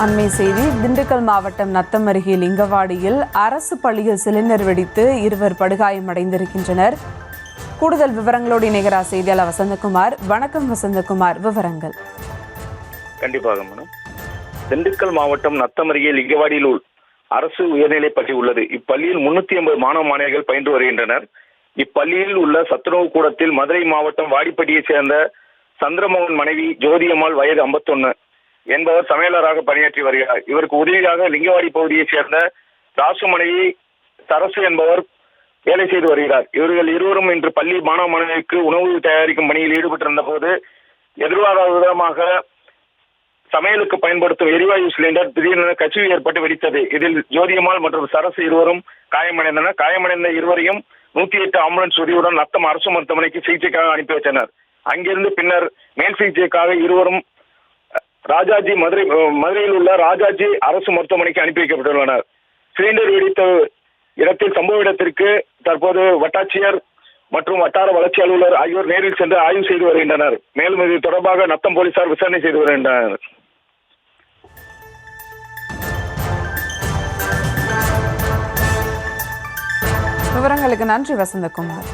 அண்மை செய்தி. திண்டுக்கல் மாவட்டம் நத்தம் அருகே லிங்கவாடியில் அரசு பள்ளியில் சிலிண்டர் வெடித்து இருவர் படுகாயமடைந்திருக்கின்றனர். கூடுதல் விவரங்களோடு இணைகிறார் செய்தியாளர் வசந்தகுமார். வணக்கம் வசந்தகுமார், விவரங்கள். கண்டிப்பாக மேடம். திண்டுக்கல் மாவட்டம் நத்தம் அருகே லிங்கவாடியில் அரசு உயர்நிலைப் பள்ளி உள்ளது. இப்பள்ளியில் 380 மாணவ மாணவிகள் பயின்று வருகின்றனர். இப்பள்ளியில் உள்ள சத்துணவு கூடத்தில் மதுரை மாவட்டம் வாடிப்பட்டியைச் சேர்ந்த சந்திரமோகன் மனைவி ஜோதியம்மாள் வயது 51 என்பவர் சமையலராக பணியாற்றி வருகிறார். இவருக்கு உதவியாக லிங்கவாடி பகுதியைச் சேர்ந்த ராசு மனைவி சரசு என்பவர் வேலை செய்து வருகிறார். இவர்கள் இருவரும் இன்று பள்ளி மாணவ மாணவிக்கு உணவு தயாரிக்கும் பணியில் ஈடுபட்டிருந்த போது எதிர்பாராத விதமாக சமையலுக்கு பயன்படுத்தும் எரிவாயு சிலிண்டர் திடீரென கசிவு ஏற்பட்டு வெடித்தது. இதில் ஜோதியம்மாள் மற்றும் சரசு இருவரும் காயமடைந்தனர். காயமடைந்த இருவரையும் 108 ஆம்புலன்ஸ் உதவியுடன் நத்தம் அரசு மருத்துவமனைக்கு சிகிச்சைக்காக அனுப்பி வைத்தனர். அங்கிருந்து பின்னர் மேல் சிகிச்சைக்காக இருவரும் ராஜாஜி மதுரையில் உள்ள ராஜாஜி அரசு மருத்துவமனைக்கு அனுப்பி வைக்கப்பட்டுள்ளனர். சிலிண்டர் வெடித்த இடத்தில் சம்பவ இடத்திற்கு தற்போது வட்டாட்சியர் மற்றும் வட்டார வளர்ச்சி அலுவலர் ஆகியோர் நேரில் சென்று ஆய்வு செய்து வருகின்றனர். மேலும் இது தொடர்பாக நத்தம் போலீசார் விசாரணை செய்து வருகின்றனர். விவரங்களுக்கு நன்றி வசந்தகுமார்.